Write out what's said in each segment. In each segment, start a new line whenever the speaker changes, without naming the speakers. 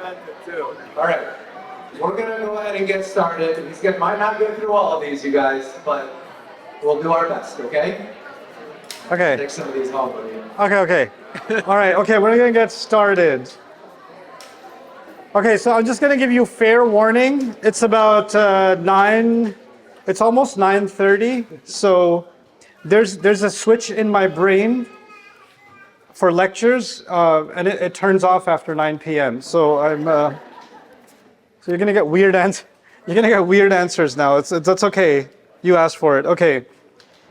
All right, we're gonna go ahead and get started. Might not get through all of these, you guys, but we'll do our best, okay?
Okay.
Take some of these home with you.
Okay. All right, okay, we're gonna get started. Okay, so I'm just gonna give you fair warning. It's about it's almost 9:30, so there's a switch in my brain for lectures, and it turns off after 9 p.m. So so you're gonna get you're gonna get weird answers now. That's okay. You asked for it. Okay.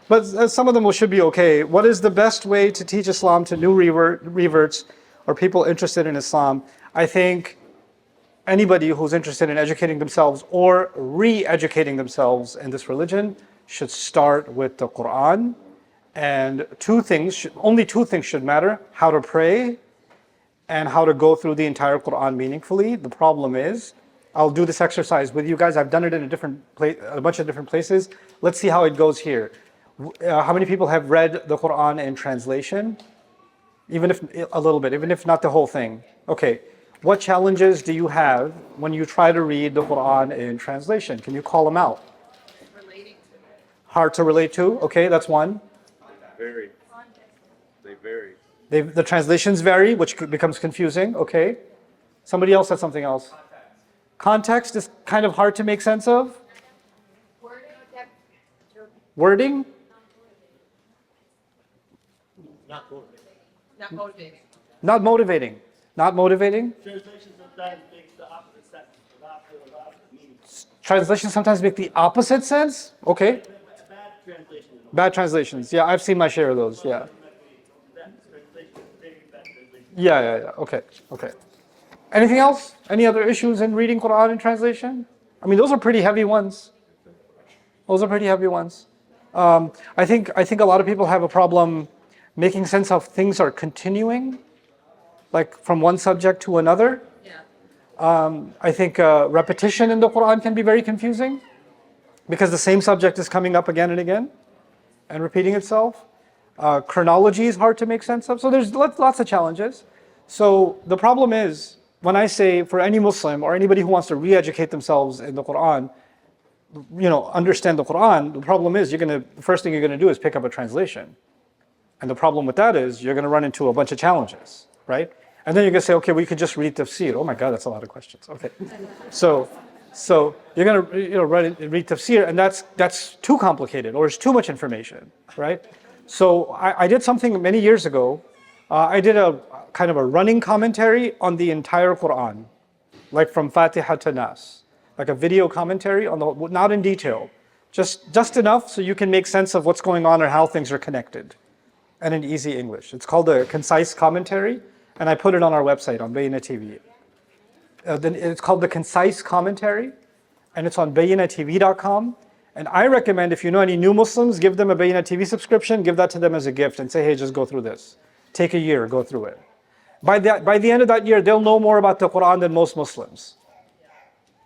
But some of them should be okay. What is the best way to teach Islam to new reverts or people interested in Islam? I think anybody who's interested in educating themselves or re-educating themselves in this religion should start with the Quran. And only two things should matter: how to pray and how to go through the entire Quran meaningfully. The problem is, I'll do this exercise with you guys. I've done it in a bunch of different places. Let's see how it goes here. How many people have read the Quran in translation? Even if a little bit, even if not the whole thing. Okay. What challenges do you have when you try to read the Quran in translation? Can you call them out?
Relating to.
Hard to relate to? Okay, that's one.
Vary. They vary.
The translations vary, which becomes confusing. Okay. Somebody else said something else. Context is kind of hard to make sense of. Wording?
Not motivating.
Not motivating. Not motivating.
Translation sometimes makes the opposite sense. Meaning.
Translations sometimes make the opposite sense. Okay.
Bad translation.
Bad translations. Yeah, I've seen my share of those. Yeah. Yeah. Okay. Anything else? Any other issues in reading Quran in translation? I mean, those are pretty heavy ones. I think a lot of people have a problem making sense of things are continuing, like from one subject to another.
Yeah.
I think repetition in the Quran can be very confusing because the same subject is coming up again and again and repeating itself. Chronology is hard to make sense of. So there's lots of challenges. So the problem is, when I say for any Muslim or anybody who wants to re-educate themselves in the Quran, understand the Quran, the problem is the first thing you're going to do is pick up a translation. And the problem with that is you're going to run into a bunch of challenges, right? And then you're going to say, okay, we could just read tafsir. Oh my God, that's a lot of questions. Okay. So you're going to read tafsir, and that's too complicated, or it's too much information, right? So I did something many years ago. I did a kind of a running commentary on the entire Quran, like from Fatiha to Nas, like a video commentary on not in detail, just enough so you can make sense of what's going on or how things are connected, and in easy English. It's called a concise commentary, and I put it on our website on Bayina TV. Then it's called the concise commentary, and it's on bayinatv.com. And I recommend, if you know any new Muslims, give them a Bayina TV subscription, give that to them as a gift, and say, hey, just go through this. Take a year, go through it. By the end of that year, they'll know more about the Quran than most Muslims.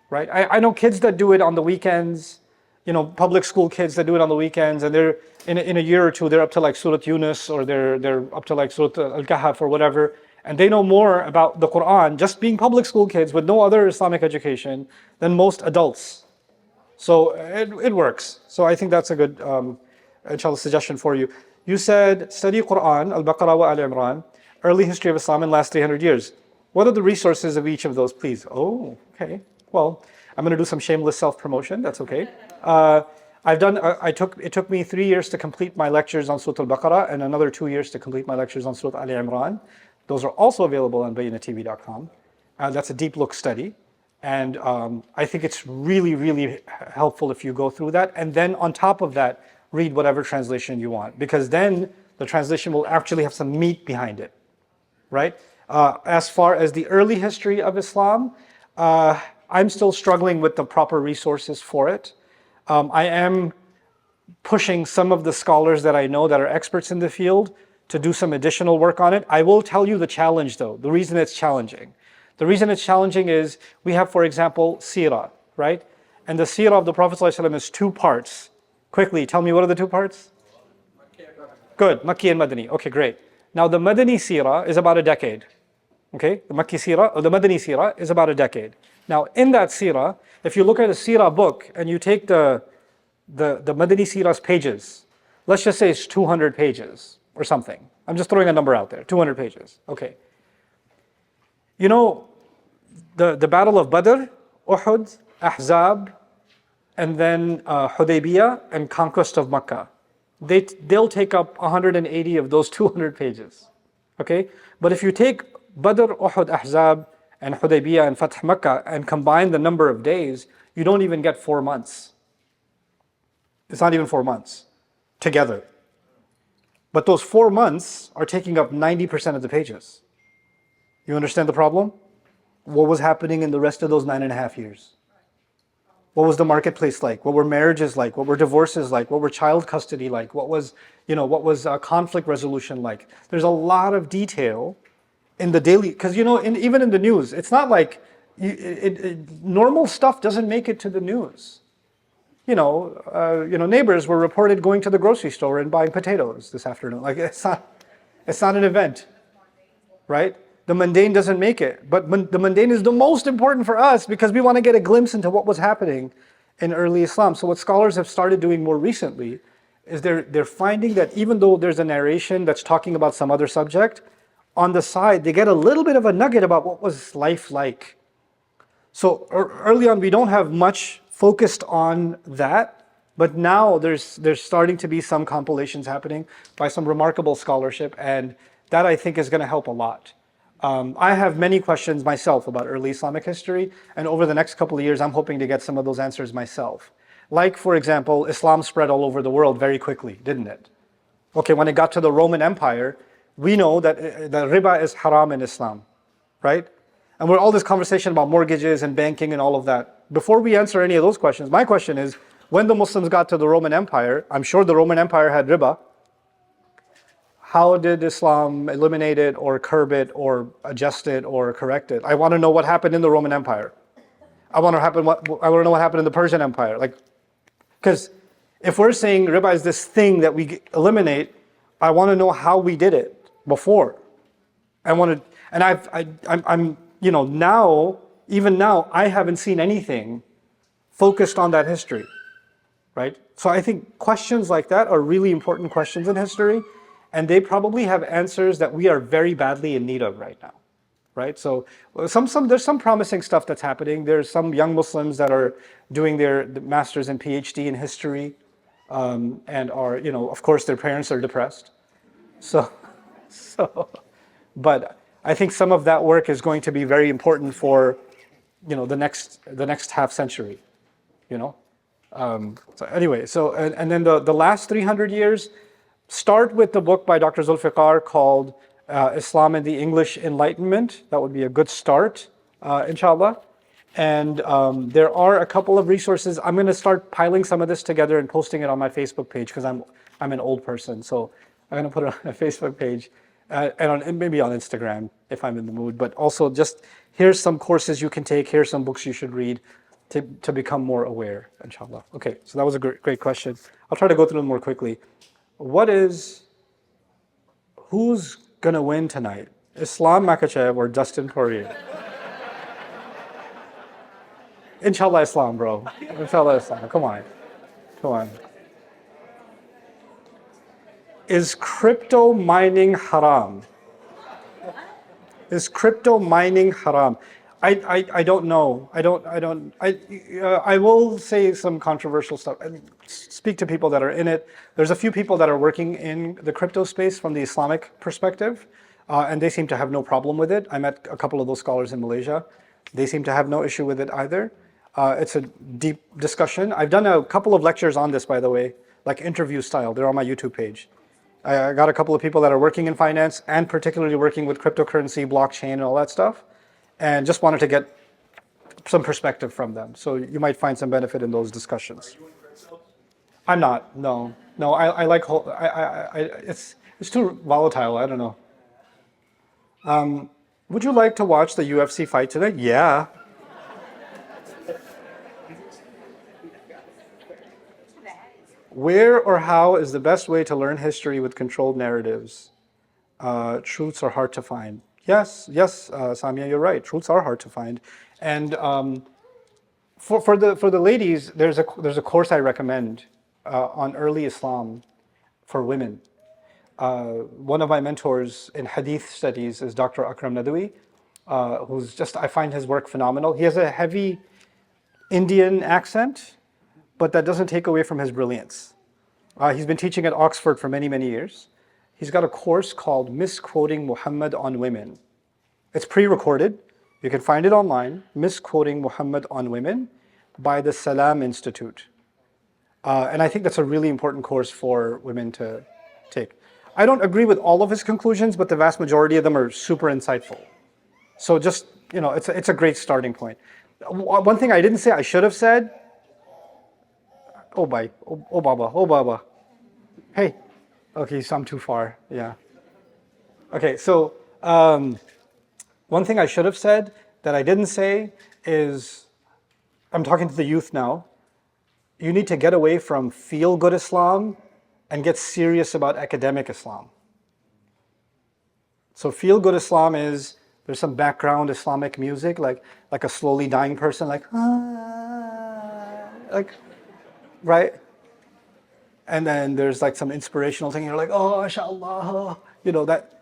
Right? I know kids that do it on the weekends, public school kids that do it on the weekends, and they're in a year or two, they're up to like Surah Yunus, or they're up to like Surah Al-Kahf or whatever, and they know more about the Quran, just being public school kids with no other Islamic education, than most adults. So it works. So I think that's a good inshallah suggestion for you. You said study Quran, Al-Baqarah wa Al-Imran, early history of Islam in the last 300 years. What are the resources of each of those, please? Oh, okay. Well, I'm going to do some shameless self-promotion. That's okay. It took me 3 years to complete my lectures on Surah Al-Baqarah and another 2 years to complete my lectures on Surah Al-Imran. Those are also available on bayinatv.com. That's a deep look study. And I think it's really, really helpful if you go through that. And then on top of that, read whatever translation you want. Because then the translation will actually have some meat behind it, right? As far as the early history of Islam, I'm still struggling with the proper resources for it. I am pushing some of the scholars that I know that are experts in the field to do some additional work on it. I will tell you the challenge though, the reason it's challenging. The reason it's challenging is we have, for example, seerah, right? And the seerah of the Prophet ﷺ is 2 parts. Quickly, tell me, what are the 2 parts? Good, Makki and Madani. Okay, great. Now the Madani seerah is about a decade. Okay, the Makki Sirah or the Madani Sirah is about a decade. Now, in that Sirah, if you look at a Sirah book and you take the Madani Sirah's pages, let's just say it's 200 pages or something. I'm just throwing a number out there, 200 pages. Okay. You know, the Battle of Badr, Uhud, Ahzab, and then Hudaybiyah and conquest of Makkah. They'll take up 180 of those 200 pages. Okay? But if you take Badr, Uhud, Ahzab, and Hudaybiyah and Fath Makkah and combine the number of days, you don't even get 4 months. It's not even 4 months together. But those 4 months are taking up 90% of the pages. You understand the problem? What was happening in the rest of those 9.5 years? What was the marketplace like? What were marriages like? What were divorces like? What were child custody like? What was conflict resolution like? There's a lot of detail in the daily, because even in the news, it's not like normal stuff doesn't make it to the news. Neighbors were reported going to the grocery store and buying potatoes this afternoon. Like it's not an event, right? The mundane doesn't make it, but the mundane is the most important for us because we want to get a glimpse into what was happening in early Islam. So what scholars have started doing more recently is they're finding that even though there's a narration that's talking about some other subject, on the side they get a little bit of a nugget about what was life like. So early on we don't have much focused on that, but now there's starting to be some compilations happening by some remarkable scholarship, and that I think is going to help a lot. I have many questions myself about early Islamic history, and over the next couple of years, I'm hoping to get some of those answers myself. Like, for example, Islam spread all over the world very quickly, didn't it? Okay, when it got to the Roman Empire, we know that the riba is haram in Islam, right? And we're all this conversation about mortgages and banking and all of that. Before we answer any of those questions, my question is, when the Muslims got to the Roman Empire, I'm sure the Roman Empire had riba. How did Islam eliminate it or curb it or adjust it or correct it? I want to know what happened in the Roman Empire. I want to know what happened in the Persian Empire. Because if we're saying riba is this thing that we eliminate, I want to know how we did it before. Even now, I haven't seen anything focused on that history, right? So I think questions like that are really important questions in history. And they probably have answers that we are very badly in need of right now, right? So there's some promising stuff that's happening. There's some young Muslims that are doing their master's and PhD in history, and are, of course, their parents are depressed. But I think some of that work is going to be very important for, the next half century, So anyway, and then the last 300 years. Start with the book by Dr. Zulfiqar called Islam and the English Enlightenment. That would be a good start, inshallah. And there are a couple of resources. I'm going to start piling some of this together and posting it on my Facebook page because I'm an old person. So I'm going to put it on my Facebook page and maybe on Instagram if I'm in the mood. But also just here's some courses you can take. Here's some books you should read to become more aware, inshallah. Okay, so that was a great question. I'll try to go through them more quickly. Who's gonna win tonight? Islam Makachev or Dustin Poirier? Inshallah Islam, bro. Inshallah Islam. Come on. Is crypto mining haram? Is crypto mining haram? I don't know. I will say some controversial stuff and speak to people that are in it. There's a few people that are working in the crypto space from the Islamic perspective, and they seem to have no problem with it. I met a couple of those scholars in Malaysia. They seem to have no issue with it either. It's a deep discussion. I've done a couple of lectures on this, by the way, like interview style. They're on my YouTube page. I got a couple of people that are working in finance and particularly working with cryptocurrency, blockchain, and all that stuff, and just wanted to get some perspective from them. So you might find some benefit in those discussions.
Are you in crypto?
I'm not. No. I like. It's too volatile. I don't know. Would you like to watch the UFC fight tonight? Yeah. Where or how is the best way to learn history with controlled narratives? Truths are hard to find. Yes, yes, Samia, you're right. Truths are hard to find, and for the ladies, there's a course I recommend on early Islam for women. One of my mentors in Hadith studies is Dr. Akram Nadawi, who's just I find his work phenomenal. He has a heavy Indian accent, but that doesn't take away from his brilliance. He's been teaching at Oxford for many, many years. He's got a course called Misquoting Muhammad on Women. It's pre-recorded. You can find it online, Misquoting Muhammad on Women by the Salam Institute. And I think that's a really important course for women to take. I don't agree with all of his conclusions, but the vast majority of them are super insightful. So just, it's a great starting point. One thing I didn't say, I should have said, oh, bye, oh, Baba, oh, Baba. Hey, okay, so I'm too far, yeah. Okay, so one thing I should have said that I didn't say is, I'm talking to the youth now, you need to get away from feel-good Islam and get serious about academic Islam. So feel-good Islam is, there's some background Islamic music, like a slowly dying person, like, right? And then there's like some inspirational thing, you're like, oh, mashallah, that,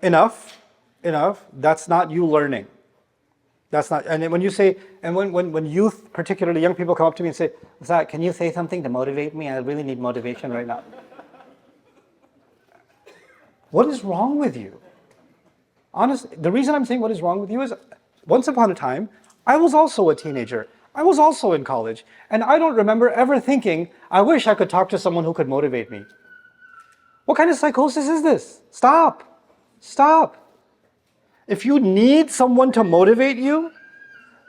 enough, that's not you learning. That's not, and when you say, and when youth, particularly young people come up to me and say, Zach, can you say something to motivate me? I really need motivation right now. What is wrong with you? Honestly, the reason I'm saying what is wrong with you is, once upon a time, I was also a teenager. I was also in college. And I don't remember ever thinking, I wish I could talk to someone who could motivate me. What kind of psychosis is this? Stop. Stop. If you need someone to motivate you,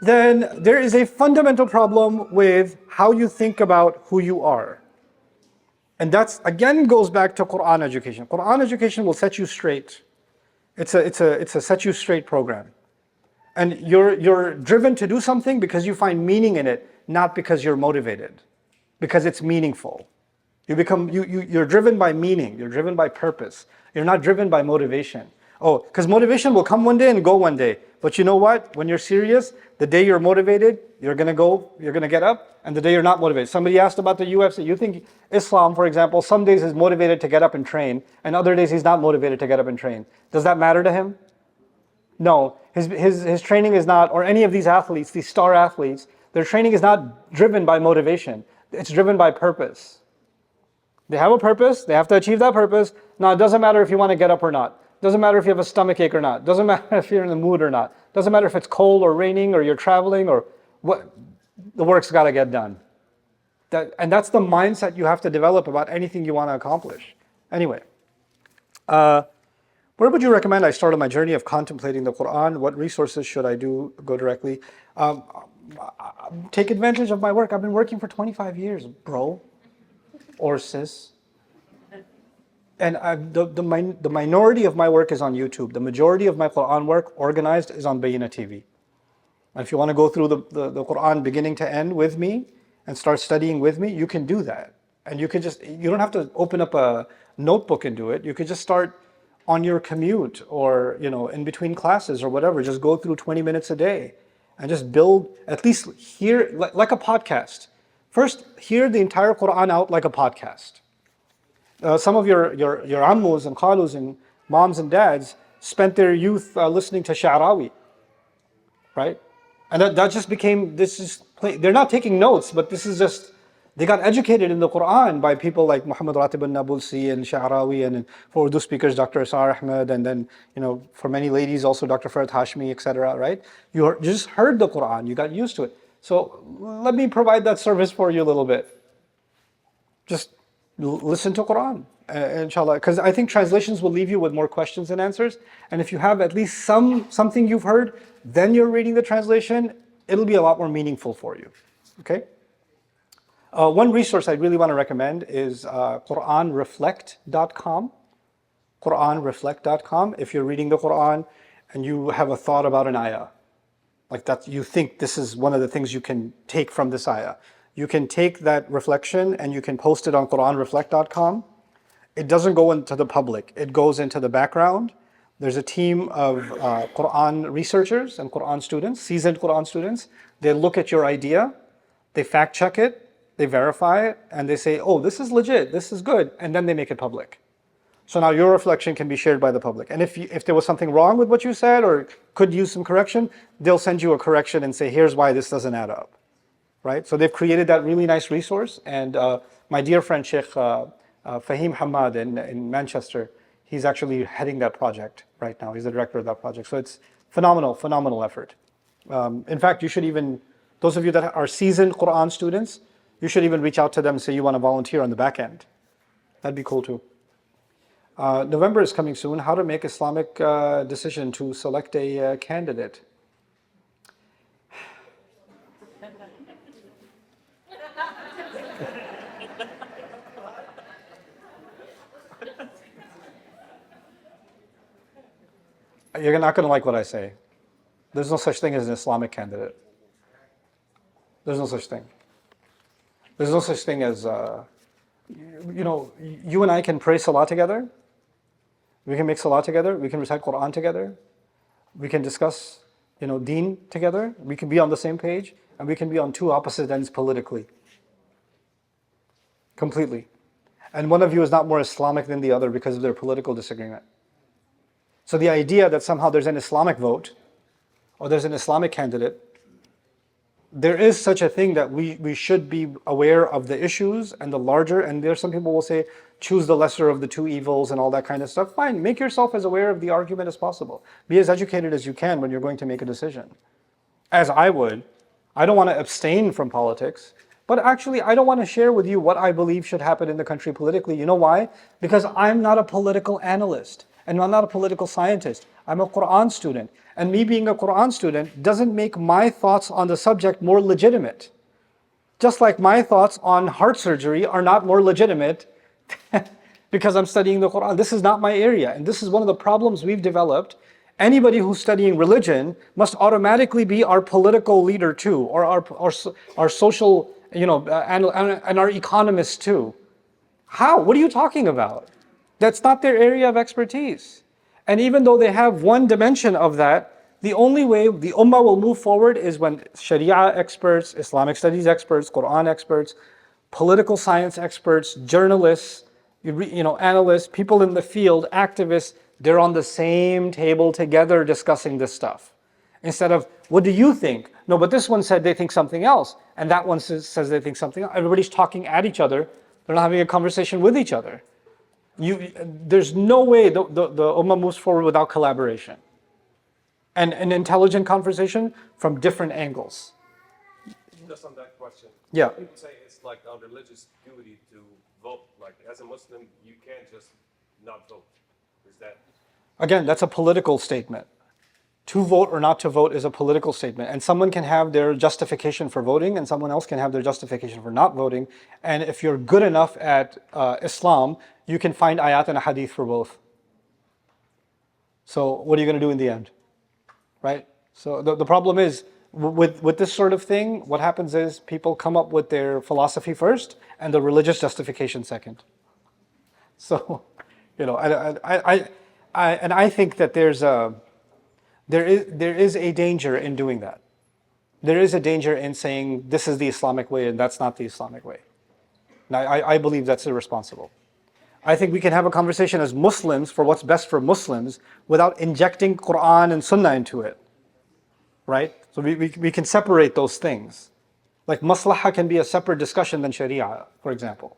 then there is a fundamental problem with how you think about who you are. And that's, again, goes back to Quran education. Quran education will set you straight. It's a set you straight program. And you're driven to do something because you find meaning in it, not because you're motivated, because it's meaningful. You're driven by meaning, you're driven by purpose. You're not driven by motivation. Oh, because motivation will come one day and go one day. But you know what? When you're serious, the day you're motivated, you're gonna get up, and the day you're not motivated. Somebody asked about the UFC. You think Islam, for example, some days is motivated to get up and train, and other days he's not motivated to get up and train. Does that matter to him? No, his training is not, or any of these athletes, these star athletes, their training is not driven by motivation. It's driven by purpose. They have a purpose, they have to achieve that purpose. Now, it doesn't matter if you want to get up or not. Doesn't matter if you have a stomach ache or not. Doesn't matter if you're in the mood or not. Doesn't matter if it's cold or raining or you're traveling or what, the work's got to get done. And that's the mindset you have to develop about anything you want to accomplish. Anyway, where would you recommend I start on my journey of contemplating the Quran? What resources should I go directly? Take advantage of my work. I've been working for 25 years, bro, or sis. And the minority of my work is on YouTube. The majority of my Quran work, organized, is on Bayina TV. And if you want to go through the Quran beginning to end with me and start studying with me, you can do that. And you don't have to open up a notebook and do it. You could just start on your commute or in between classes or whatever. Just go through 20 minutes a day and just build, at least hear, like a podcast. First, hear the entire Quran out like a podcast. Some of your ammus and khalus and moms and dads spent their youth listening to Sha'rawi, right? And that just became, they're not taking notes, but this is just, they got educated in the Quran by people like Muhammad Ratib al-Nabulsi and Sha'rawi, and for Urdu speakers, Dr. Asar Ahmed, and then, for many ladies, also Dr. Farhat Hashmi, etc., right? You just heard the Quran, you got used to it. So let me provide that service for you a little bit. Just listen to Quran, inshallah, because I think translations will leave you with more questions than answers. And if you have at least something you've heard, then you're reading the translation, it'll be a lot more meaningful for you. Okay. One resource I really want to recommend is QuranReflect.com. QuranReflect.com. If you're reading the Quran and you have a thought about an ayah, like that, you think this is one of the things you can take from this ayah. You can take that reflection and you can post it on QuranReflect.com. It doesn't go into the public. It goes into the background. There's a team of Quran researchers and Quran students, seasoned Quran students. They look at your idea, they fact check it, they verify it, and they say, oh, this is legit, this is good, and then they make it public. So now your reflection can be shared by the public. And if there was something wrong with what you said or could use some correction, they'll send you a correction and say, here's why this doesn't add up. Right? So they've created that really nice resource. And my dear friend Sheikh Fahim Hamad in Manchester, he's actually heading that project right now. He's the director of that project. So it's phenomenal effort. In fact, you should even, those of you that are seasoned Quran students, you should even reach out to them and say you want to volunteer on the back end. That'd be cool too. November is coming soon. How to make Islamic decision to select a candidate. You're not going to like what I say. There's no such thing as an Islamic candidate. There's no such thing. There's no such thing as, you and I can pray Salah together. We can make Salah together. We can recite Quran together. We can discuss, Deen together. We can be on the same page. And we can be on two opposite ends politically. Completely. And one of you is not more Islamic than the other because of their political disagreement. So the idea that somehow there's an Islamic vote or there's an Islamic candidate, there is such a thing that we should be aware of the issues and the larger, and there's some people will say, choose the lesser of the two evils and all that kind of stuff. Fine, make yourself as aware of the argument as possible. Be as educated as you can when you're going to make a decision. As I would. I don't want to abstain from politics, but actually I don't want to share with you what I believe should happen in the country politically. You know why? Because I'm not a political analyst. And I'm not a political scientist. I'm a Quran student. And me being a Quran student doesn't make my thoughts on the subject more legitimate. Just like my thoughts on heart surgery are not more legitimate because I'm studying the Quran. This is not my area. And this is one of the problems we've developed. Anybody who's studying religion must automatically be our political leader too, or our social, and our economist too. How? What are you talking about? That's not their area of expertise. And even though they have one dimension of that, the only way the ummah will move forward is when Sharia experts, Islamic studies experts, Quran experts, political science experts, journalists, analysts, people in the field, activists, they're on the same table together discussing this stuff. Instead of, what do you think? No, but this one said they think something else, and that one says they think something else. Everybody's talking at each other. They're not having a conversation with each other. There's no way the ummah moves forward without collaboration and an intelligent conversation from different angles.
Just on that question.
Yeah.
People say it's like our religious duty to vote. Like as a Muslim, you can't just not vote. Is that?
Again, that's a political statement. To vote or not to vote is a political statement. And someone can have their justification for voting and someone else can have their justification for not voting. And if you're good enough at Islam, you can find ayat and a hadith for both. So what are you going to do in the end? Right? So the problem is, with this sort of thing, what happens is people come up with their philosophy first and the religious justification second. So, I think that there is a danger in doing that. There is a danger in saying this is the Islamic way and that's not the Islamic way. And I believe that's irresponsible. I think we can have a conversation as Muslims for what's best for Muslims without injecting Quran and Sunnah into it. Right? So we can separate those things. Like maslahah can be a separate discussion than Sharia, for example.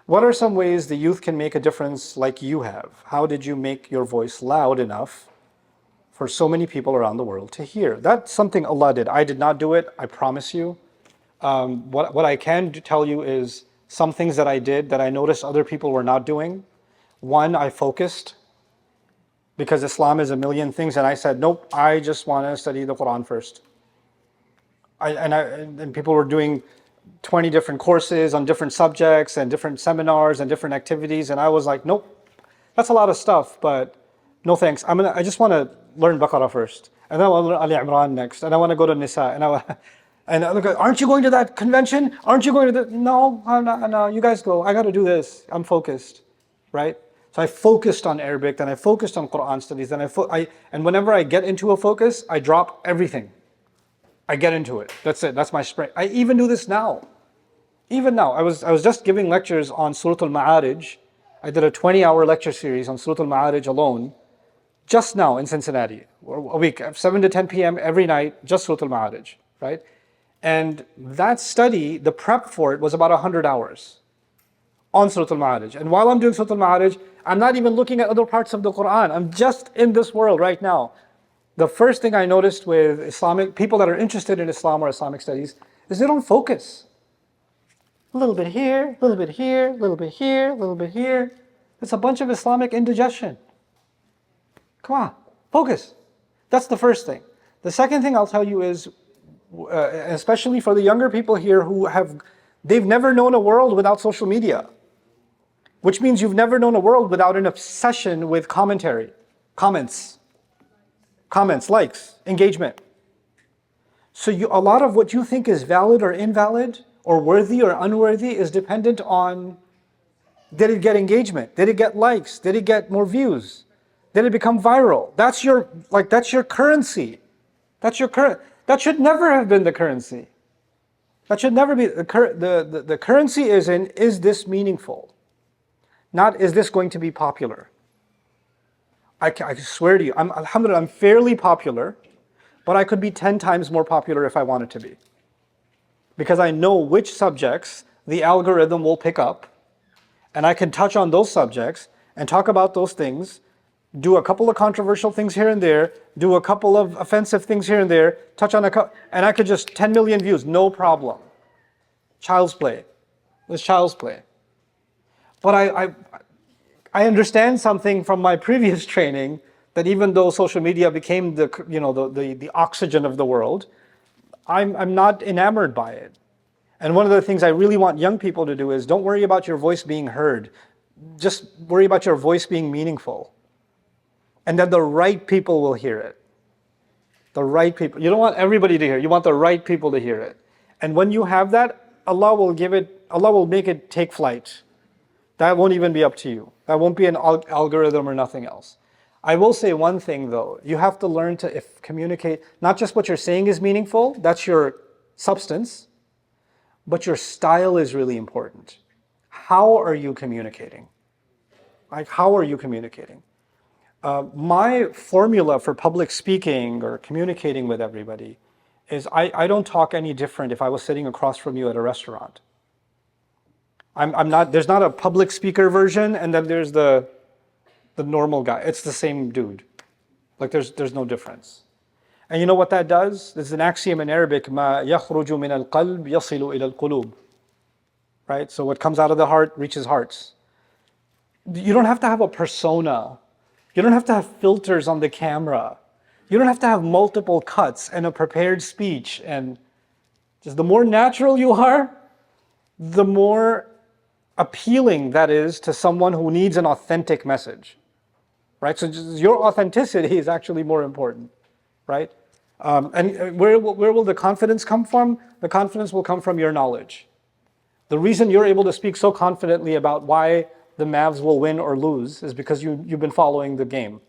What are some ways the youth can make a difference like you have? How did you make your voice loud enough for so many people around the world to hear? That's something Allah did. I did not do it, I promise you. What I can tell you is some things that I did that I noticed other people were not doing. One, I focused because Islam is a million things, and I said, nope, I just want to study the Quran first. And people were doing 20 different courses on different subjects and different seminars and different activities, and I was like, nope, that's a lot of stuff, but no thanks. I just want to learn Baqarah first, and then I want to learn Ali Imran next, and I want to go to Nisa, and I look at, aren't you going to that convention? Aren't you going to the? No, I'm not. No, you guys go. I got to do this. I'm focused, right? So I focused on Arabic, then I focused on Quran studies, then and whenever I get into a focus, I drop everything. I get into it. That's it. That's my sprint. I even do this now. Even now, I was just giving lectures on Surah Al-Ma'arij. I did a 20-hour lecture series on Surah Al-Ma'arij alone, just now in Cincinnati, a week, 7 to 10 p.m. every night, just Surah Al-Ma'arij, right? And that study, the prep for it was about 100 hours on Surah Al-Ma'arij. And while I'm doing Surah Al-Ma'arij, I'm not even looking at other parts of the Quran. I'm just in this world right now. The first thing I noticed with Islamic people that are interested in Islam or Islamic studies is they don't focus. A little bit here, a little bit here, a little bit here, a little bit here. It's a bunch of Islamic indigestion. Come on, focus. That's the first thing. The second thing I'll tell you is, especially for the younger people here they've never known a world without social media, which means you've never known a world without an obsession with commentary, comments, likes, engagement. So a lot of what you think is valid or invalid, or worthy or unworthy, is dependent on, did it get engagement? Did it get likes? Did it get more views? Did it become viral? That's your currency. That should never have been the currency. That should never be the currency is this meaningful? Not is this going to be popular? I swear to you, alhamdulillah, I'm fairly popular, but I could be 10 times more popular if I wanted to be. Because I know which subjects the algorithm will pick up, and I can touch on those subjects and talk about those things, do a couple of controversial things here and there, do a couple of offensive things here and there, touch on and I could just 10 million views, no problem. Child's play. It's child's play. But I understand something from my previous training, that even though social media became the oxygen of the world, I'm not enamored by it. And one of the things I really want young people to do is, don't worry about your voice being heard. Just worry about your voice being meaningful. And then the right people will hear it. The right people. You don't want everybody to hear it. You want the right people to hear it. And when you have that, Allah will make it take flight. That won't even be up to you. That won't be an algorithm or nothing else. I will say one thing though. You have to learn to communicate, not just what you're saying is meaningful, that's your substance, but your style is really important. How are you communicating? How are you communicating? My formula for public speaking or communicating with everybody is I don't talk any different if I was sitting across from you at a restaurant. There's not a public speaker version and then there's the normal guy. It's the same dude. There's no difference. And you know what that does? There's an axiom in Arabic, ما يخرج من القلب يصل إلى القلوب. Right? So what comes out of the heart reaches hearts. You don't have to have a persona. You don't have to have filters on the camera. You don't have to have multiple cuts and a prepared speech. And just the more natural you are, the more appealing that is to someone who needs an authentic message. Right? So just your authenticity is actually more important. Right? And where will the confidence come from? The confidence will come from your knowledge. The reason you're able to speak so confidently about why the Mavs will win or lose is because you've been following the game.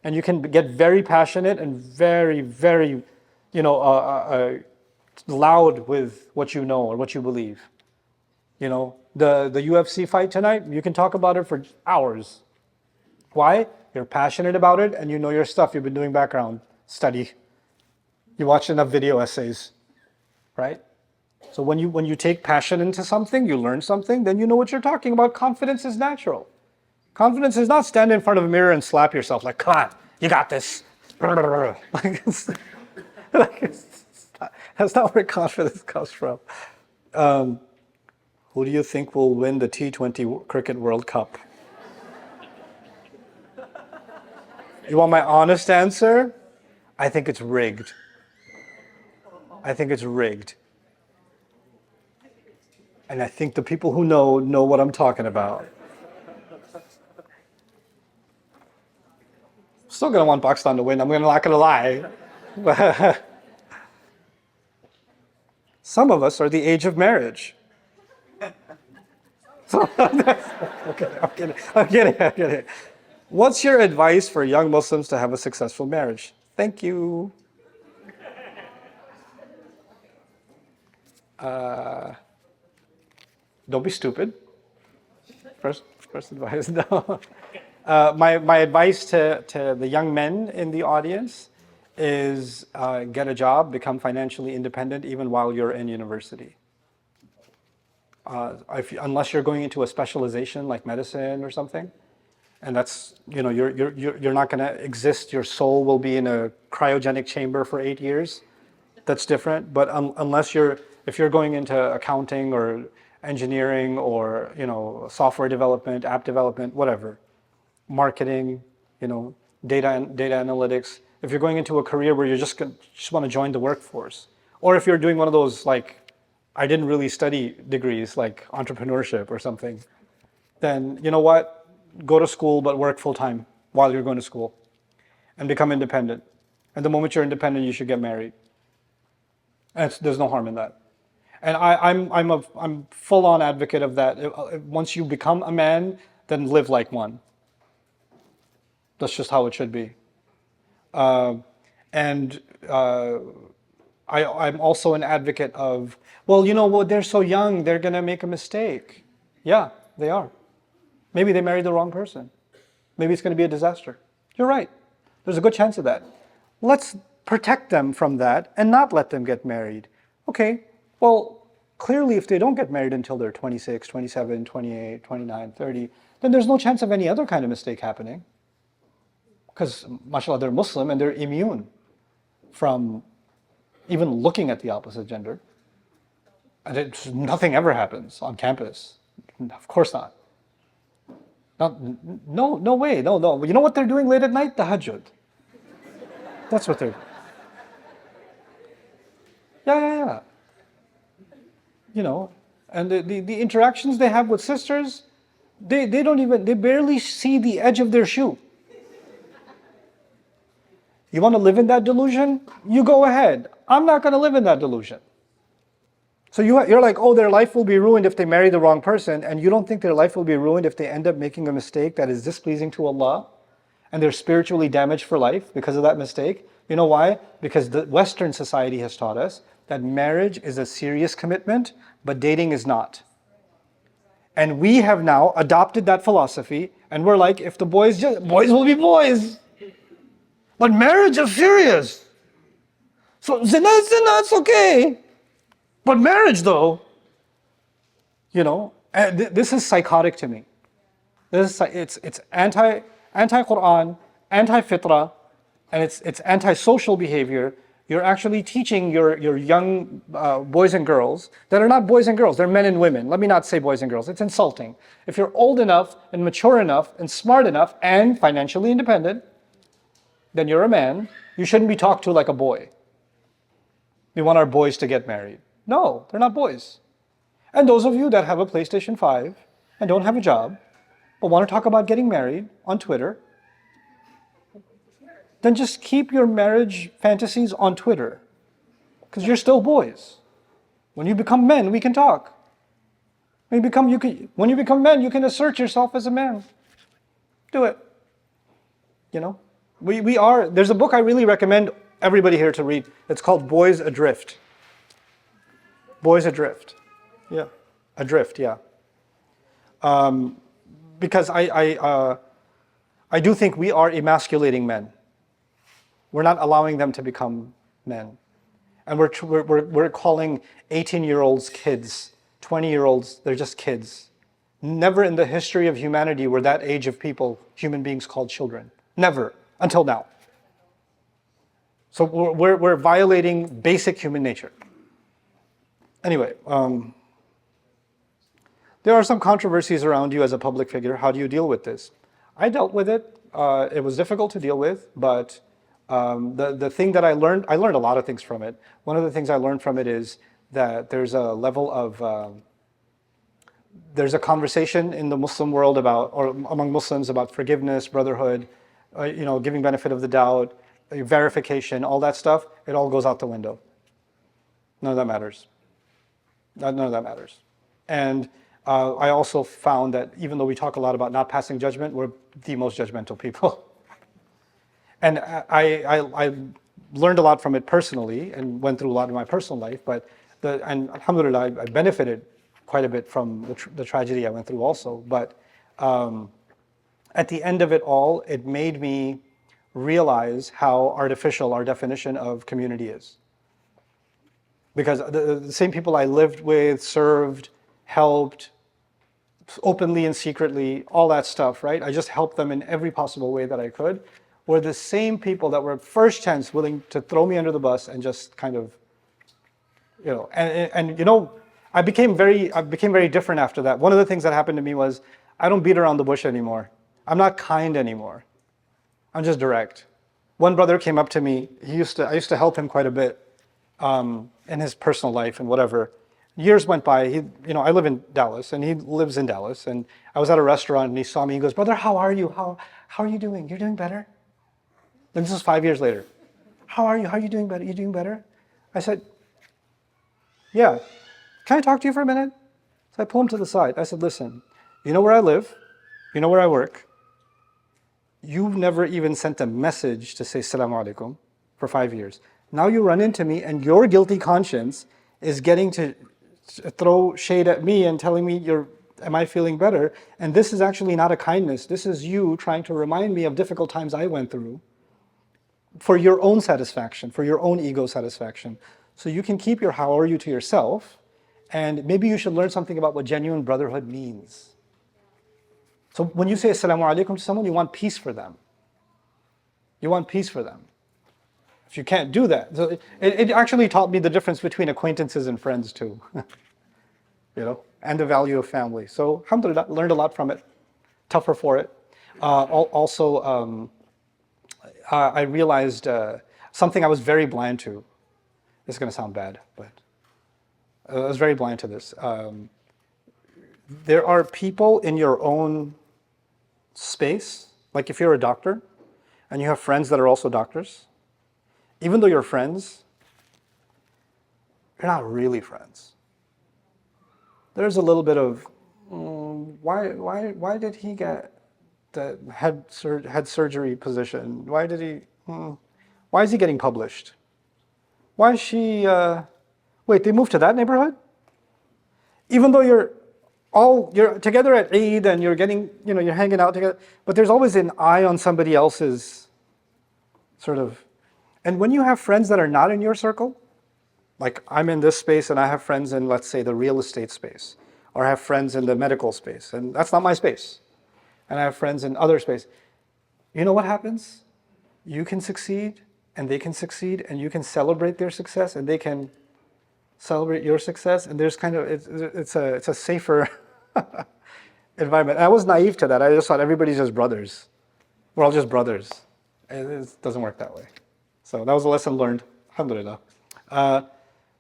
And you can get very passionate and very, very, loud with what you know or what you believe. The UFC fight tonight, you can talk about it for hours. Why? You're passionate about it and you know your stuff. You've been doing background study. You watched enough video essays, right? So when you take passion into something, you learn something, then you know what you're talking about. Confidence is natural. Confidence is not stand in front of a mirror and slap yourself like, come on, you got this. That's not where confidence comes from. Who do you think will win the T20 Cricket World Cup? You want my honest answer? I think it's rigged. I think it's rigged. And I think the people who know what I'm talking about. Still gonna want Pakistan to win. I'm not gonna lie. Some of us are the age of marriage. Okay, I'm kidding. What's your advice for young Muslims to have a successful marriage? Thank you. Don't be stupid. First advice. No. My advice to the young men in the audience is get a job, become financially independent even while you're in university. Unless you're going into a specialization like medicine or something, and that's, you're not going to exist. Your soul will be in a cryogenic chamber for 8 years. That's different. But if you're going into accounting or engineering or software development, app development, whatever, marketing, data analytics. If you're going into a career where you just want to join the workforce, or if you're doing one of those I didn't really study degrees like entrepreneurship or something, then you know what? Go to school but work full time while you're going to school, and become independent. And the moment you're independent, you should get married. And there's no harm in that. And I'm full on advocate of that. Once you become a man, then live like one. That's just how it should be. And I'm also an advocate of, well, they're so young, they're going to make a mistake. Yeah, they are. Maybe they married the wrong person. Maybe it's going to be a disaster. You're right. There's a good chance of that. Let's protect them from that and not let them get married. Okay, well, clearly if they don't get married until they're 26, 27, 28, 29, 30, then there's no chance of any other kind of mistake happening. Because, mashallah, they're Muslim and they're immune from even looking at the opposite gender. And nothing ever happens on campus. Of course not. No way. No. You know what they're doing late at night? Tahajjud. That's what they're doing. Yeah. And the interactions they have with sisters, they barely see the edge of their shoe. You want to live in that delusion? You go ahead. I'm not going to live in that delusion. So you're like, oh, their life will be ruined if they marry the wrong person, and you don't think their life will be ruined if they end up making a mistake that is displeasing to Allah, and they're spiritually damaged for life because of that mistake? You know why? Because the Western society has taught us that marriage is a serious commitment, but dating is not. And we have now adopted that philosophy, and we're like, if the boys will be boys. But marriage is serious. So zina, it's okay. But marriage though, this is psychotic to me. It's anti-Quran, anti-fitra, and it's anti-social behavior. You're actually teaching your young boys and girls that are not boys and girls, they're men and women. Let me not say boys and girls, it's insulting. If you're old enough and mature enough and smart enough and financially independent, then you're a man. You shouldn't be talked to like a boy. We want our boys to get married. No, they're not boys. And those of you that have a PlayStation 5 and don't have a job, but want to talk about getting married on Twitter, then just keep your marriage fantasies on Twitter, because you're still boys. When you become men, we can talk. When you become men, you can assert yourself as a man. Do it. There's a book I really recommend everybody here to read. It's called Boys Adrift. Boys Adrift. Yeah. Adrift, yeah. Because I do think we are emasculating men. We're not allowing them to become men. And we're calling 18-year-olds kids, 20-year-olds, they're just kids. Never in the history of humanity were that age of people, human beings, called children. Never, until now. So we're violating basic human nature. Anyway, there are some controversies around you as a public figure. How do you deal with this? I dealt with it. It was difficult to deal with, but the thing that I learned a lot of things from it. One of the things I learned from it is that there's a level of, there's a conversation in the Muslim world or among Muslims about forgiveness, brotherhood, giving benefit of the doubt, verification, all that stuff. It all goes out the window. None of that matters. None of that matters. And I also found that even though we talk a lot about not passing judgment, we're the most judgmental people. And I learned a lot from it personally and went through a lot in my personal life, but and alhamdulillah, I benefited quite a bit from the tragedy I went through also. But at the end of it all, it made me realize how artificial our definition of community is. Because the same people I lived with, served, helped, openly and secretly, all that stuff, right? I just helped them in every possible way that I could, were the same people that were first chance willing to throw me under the bus and just kind of, and I became very different after that. One of the things that happened to me was I don't beat around the bush anymore. I'm not kind anymore. I'm just direct. One brother came up to me. I used to help him quite a bit in his personal life and whatever. Years went by. I live in Dallas, and he lives in Dallas. And I was at a restaurant, and he saw me. He goes, "Brother, how are you? How are you doing? You're doing better." And this was 5 years later. How are you? How are you doing better? You doing better? I said, "Yeah. Can I talk to you for a minute?" So I pulled him to the side. I said, "Listen, you know where I live, you know where I work. You've never even sent a message to say Assalamu alaikum for 5 years. Now you run into me, and your guilty conscience is getting to throw shade at me and telling me am I feeling better? And this is actually not a kindness. This is you trying to remind me of difficult times I went through for your own satisfaction, for your own ego satisfaction. So you can keep your how are you to yourself, and maybe you should learn something about what genuine brotherhood means." So when you say Assalamu alaikum to someone, you want peace for them. You want peace for them. If you can't do that, so it actually taught me the difference between acquaintances and friends too, and the value of family. So alhamdulillah, learned a lot from it. Tougher for it. Also, I realized something I was very blind to. This is going to sound bad, but I was very blind to this. There are people in your own space, like if you're a doctor and you have friends that are also doctors, even though you're friends, you're not really friends. There's a little bit of, why did he get the head surgery position? Why is he getting published? Why is she, wait, they moved to that neighborhood? Even though you're together at Eid and you're getting, you're hanging out together, but there's always an eye on somebody else's sort of. And when you have friends that are not in your circle, like I'm in this space and I have friends in, let's say, the real estate space, or I have friends in the medical space, and that's not my space, and I have friends in other space, you know what happens? You can succeed and they can succeed, and you can celebrate their success and they can celebrate your success, and there's kind of, it's a safer environment. And I was naive to that. I just thought everybody's just brothers. We're all just brothers. And it doesn't work that way. So that was a lesson learned, alhamdulillah.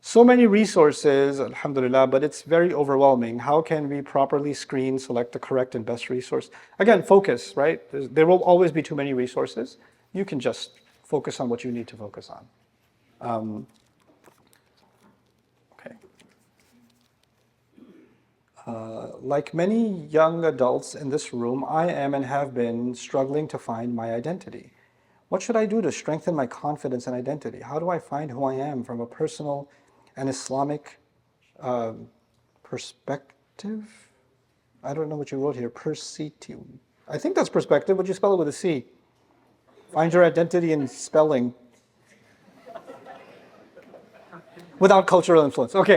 So many resources, alhamdulillah, but it's very overwhelming. How can we properly screen, select the correct and best resource? Again, focus, right? There will always be too many resources. You can just focus on what you need to focus on. Okay. Like many young adults in this room, I am and have been struggling to find my identity. What should I do to strengthen my confidence and identity? How do I find who I am from a personal and Islamic perspective? I don't know what you wrote here. Perspective. I think that's perspective, but you spell it with a C. Find your identity in spelling. Without cultural influence. Okay.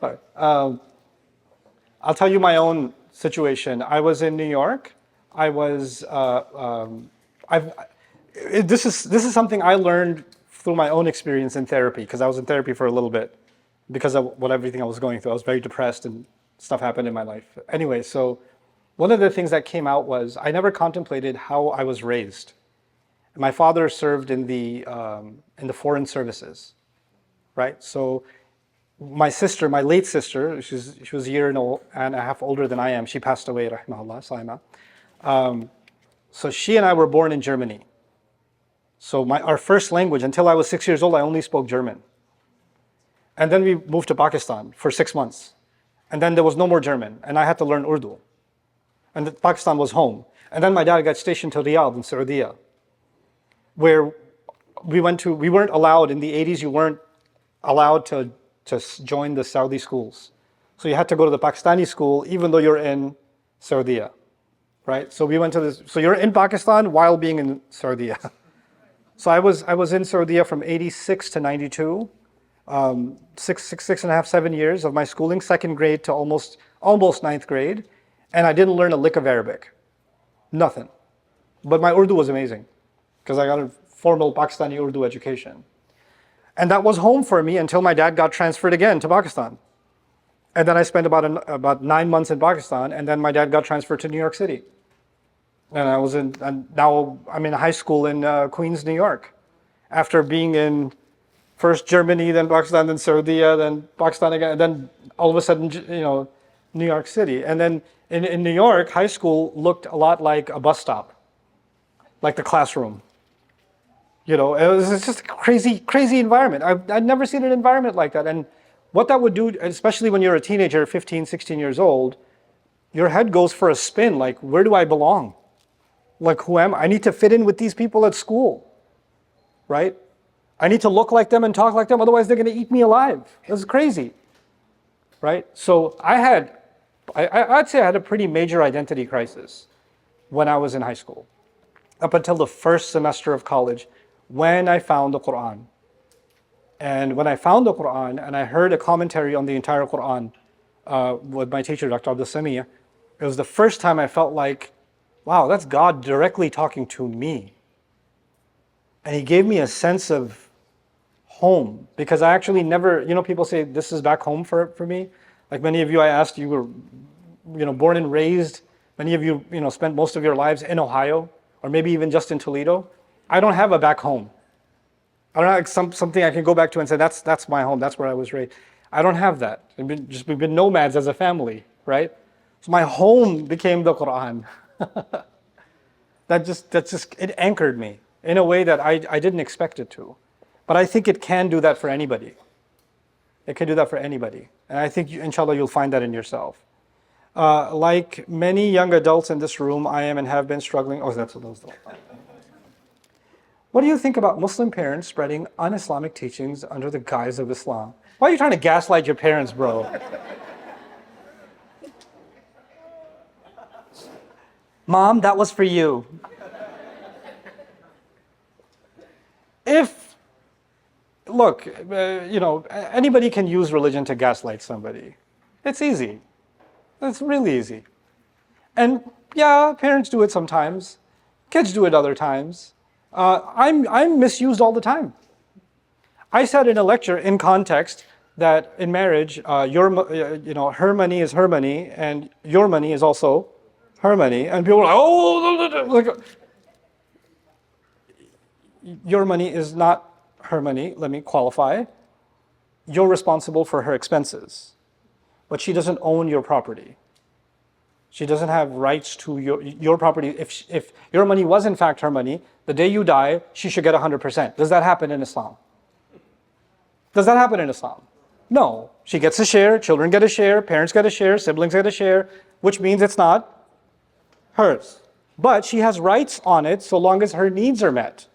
Sorry. I'll tell you my own situation. I was in New York. I was. This is something I learned through my own experience in therapy, because I was in therapy for a little bit because of everything I was going through. I was very depressed and stuff happened in my life. Anyway, so one of the things that came out was I never contemplated how I was raised. My father served in the foreign services, right? So my sister, my late sister, she was a year and a half older than I am. She passed away, rahimahullah, Saima. So she and I were born in Germany. So our first language, until I was 6 years old, I only spoke German. And then we moved to Pakistan for 6 months. And then there was no more German, and I had to learn Urdu. And Pakistan was home. And then my dad got stationed to Riyadh in Saudi, where we weren't allowed, in the 80s, you weren't allowed to join the Saudi schools. So you had to go to the Pakistani school, even though you're in Saudi, right? So we went to this, so you're in Pakistan while being in Saudi. So I was in Saudi from 86 to 92, six and a half, 7 years of my schooling, second grade to almost ninth grade. And I didn't learn a lick of Arabic, nothing. But my Urdu was amazing because I got a formal Pakistani Urdu education. And that was home for me until my dad got transferred again to Pakistan. And then I spent about 9 months in Pakistan, and then my dad got transferred to New York City. And now I'm in high school in Queens, New York. After being in first Germany, then Pakistan, then Saudi, then Pakistan again, and then all of a sudden, New York City. And then in New York, high school looked a lot like a bus stop, like the classroom. It was just a crazy environment. I'd never seen an environment like that. And what that would do, especially when you're a teenager, 15, 16 years old, your head goes for a spin, like, where do I belong? Like, who am I? I need to fit in with these people at school, right? I need to look like them and talk like them, otherwise they're going to eat me alive. This is crazy, right? So I'd say I had a pretty major identity crisis when I was in high school, up until the first semester of college, when I found the Quran. And when I found the Quran and I heard a commentary on the entire Quran with my teacher, Dr. Abdul Samia, it was the first time I felt like, wow, that's God directly talking to me. And he gave me a sense of home, because I actually never, people say this is back home for me. Like many of you, I asked, you were, born and raised, many of you, spent most of your lives in Ohio, or maybe even just in Toledo. I don't have a back home. I don't have something I can go back to and say, that's my home, that's where I was raised. I don't have that. We've been nomads as a family, right? So my home became the Quran. It anchored me in a way that I didn't expect it to. But I think it can do that for anybody. It can do that for anybody. And I think, inshallah, you'll find that in yourself. Like many young adults in this room, I am and have been struggling. Oh, that's what those. What do you think about Muslim parents spreading un-Islamic teachings under the guise of Islam? Why are you trying to gaslight your parents, bro? Mom, that was for you. Look, anybody can use religion to gaslight somebody. It's easy. It's really easy. And yeah, parents do it sometimes. Kids do it other times. I'm misused all the time. I said in a lecture in context that in marriage, her money is her money, and your money is also her money. And people are like, oh, your money is not her money. Let me qualify. You're responsible for her expenses, but she doesn't own your property. She doesn't have rights to your property. If your money was in fact her money, the day you die, she should get 100%. Does that happen in Islam? Does that happen in Islam? No. She gets a share, children get a share, parents get a share, siblings get a share, which means it's not hers. But she has rights on it so long as her needs are met.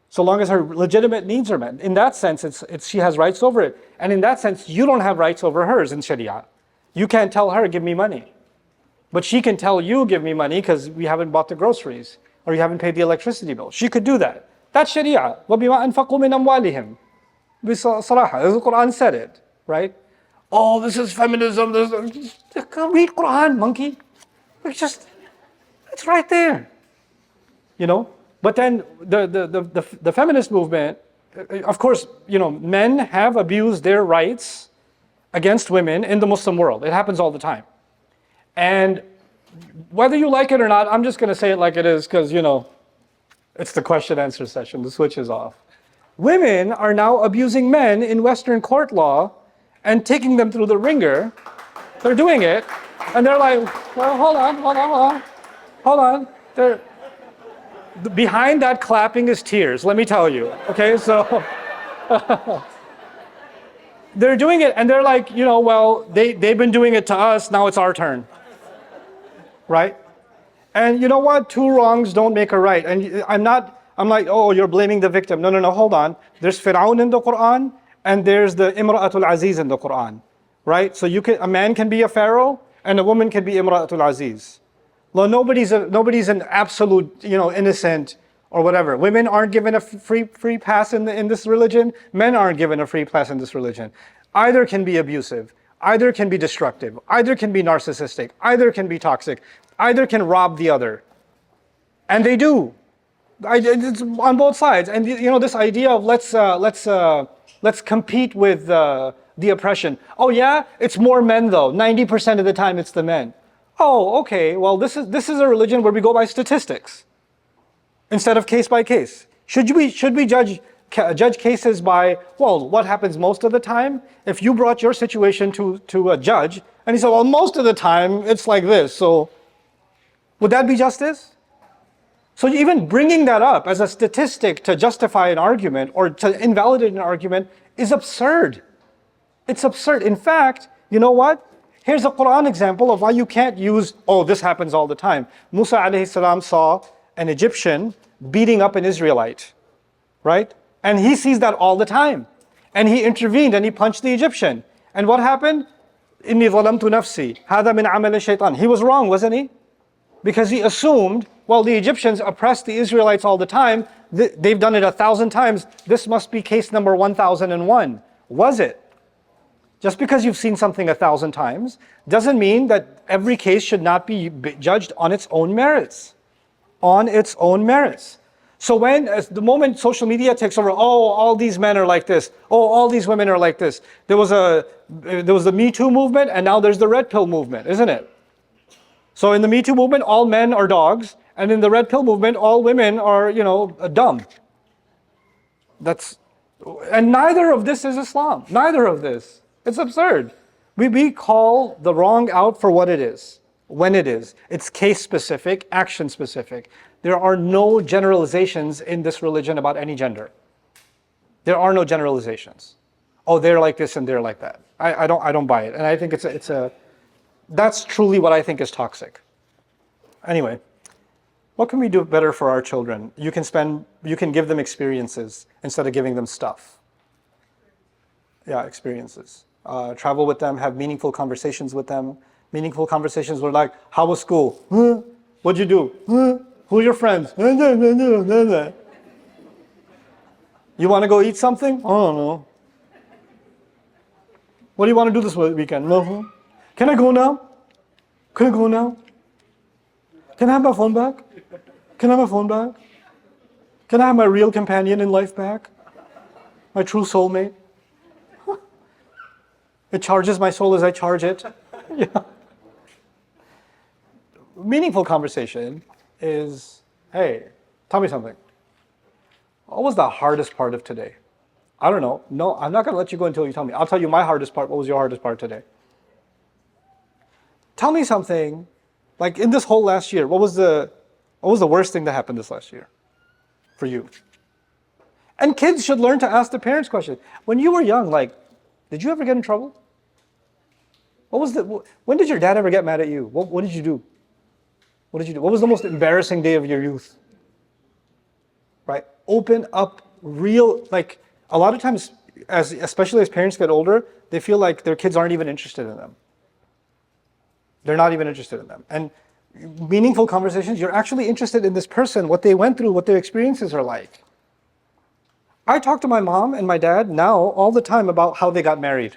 So long as her legitimate needs are met. In that sense, she has rights over it. And in that sense, you don't have rights over hers in Sharia. You can't tell her, give me money. But she can tell you, give me money because we haven't bought the groceries or you haven't paid the electricity bill. She could do that. That's Sharia. وَبِمَا أَنفَقُوا مِنْ أَمْوَالِهِمْ بِصَرَاحَةٍ. The Quran said it, right? Oh, this is feminism. Read Quran, monkey. It's right there. But then the feminist movement, of course, men have abused their rights against women in the Muslim world. It happens all the time. And whether you like it or not, I'm just going to say it like it is because, it's the question answer session. The switch is off. Women are now abusing men in Western court law and taking them through the ringer. They're doing it. And they're like, well, hold on. Behind that clapping is tears, let me tell you. Okay, so They're doing it and they're like, well, they've been doing it to us, now it's our turn. Right? And you know what? Two wrongs don't make a right. And I'm like, oh, you're blaming the victim. No, no, no, hold on. There's Fir'aun in the Quran and there's the Imra'atul Aziz in the Quran. Right? So a man can be a pharaoh and a woman can be Imra'atul Aziz. Well, nobody's an absolute, innocent or whatever. Women aren't given a free pass in this religion. Men aren't given a free pass in this religion. Either can be abusive. Either can be destructive. Either can be narcissistic. Either can be toxic. Either can rob the other. And they do. It's on both sides. And this idea of let's compete with the oppression. Oh yeah, it's more men though. 90% of the time it's the men. Oh, okay. Well, this is a religion where we go by statistics instead of case by case. Should we judge cases by, well, what happens most of the time? If you brought your situation to a judge and he said, well, most of the time it's like this, so would that be justice? So even bringing that up as a statistic to justify an argument or to invalidate an argument is absurd. It's absurd. In fact, you know what? Here's a Quran example of why you can't use, oh, this happens all the time. Musa alayhi salam saw an Egyptian beating up an Israelite, right? And he sees that all the time. And he intervened and he punched the Egyptian. And what happened? Inni zalamtu nafsi. Hada min amal shaitan. He was wrong, wasn't he? Because he assumed, well, the Egyptians oppressed the Israelites all the time. They've done it 1,000 times. This must be case number 1001. Was it? Just because you've seen something 1,000 times doesn't mean that every case should not be judged on its own merits. On its own merits. So the moment social media takes over, oh, all these men are like this. Oh, all these women are like this. There was the Me Too movement and now there's the Red Pill movement, isn't it? So in the Me Too movement, all men are dogs. And in the Red Pill movement, all women are, dumb. And neither of this is Islam. Neither of this. It's absurd. We call the wrong out for what it is, when it is. It's case specific, action specific. There are no generalizations in this religion about any gender. There are no generalizations. Oh, they're like this and they're like that. I don't buy it. And I think that's truly what I think is toxic. Anyway, what can we do better for our children? You can give them experiences instead of giving them stuff. Yeah, experiences. Travel with them, have meaningful conversations with them. Meaningful conversations were like, how was school? Huh? What'd you do? Huh? Who are your friends? You want to go eat something? I don't know. What do you want to do this weekend? No. Can I go now? Can I go now? Can I have my phone back? Can I have my phone back? Can I have my real companion in life back? My true soulmate? It charges my soul as I charge it. Yeah. Meaningful conversation is, hey, tell me something. What was the hardest part of today? I don't know. No, I'm not going to let you go until you tell me. I'll tell you my hardest part. What was your hardest part today? Tell me something, like in this whole last year, what was the worst thing that happened this last year for you? And kids should learn to ask their parents questions. When you were young, did you ever get in trouble? When did your dad ever get mad at you? What did you do? What did you do? What was the most embarrassing day of your youth? Right? Open up real, a lot of times, especially as parents get older, they feel like their kids aren't even interested in them. They're not even interested in them. And meaningful conversations, you're actually interested in this person, what they went through, what their experiences are like. I talk to my mom and my dad now all the time about how they got married.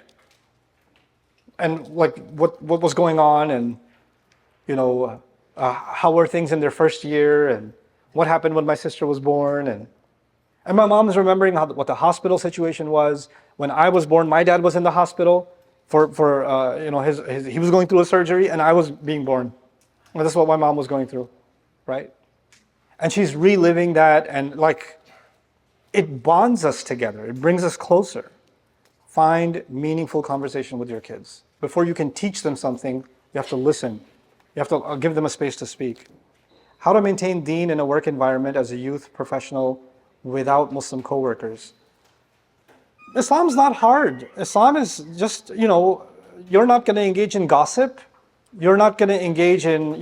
And what was going on, and how were things in their first year, and what happened when my sister was born, and my mom is remembering what the hospital situation was when I was born. My dad was in the hospital for he was going through a surgery, and I was being born. Well, that's what my mom was going through, right? And she's reliving that, and it bonds us together. It brings us closer. Find meaningful conversation with your kids. Before you can teach them something, you have to listen. You have to give them a space to speak. How to maintain deen in a work environment as a youth professional without Muslim coworkers. Islam's not hard. Islam is just, you're not going to engage in gossip. You're not going to engage in,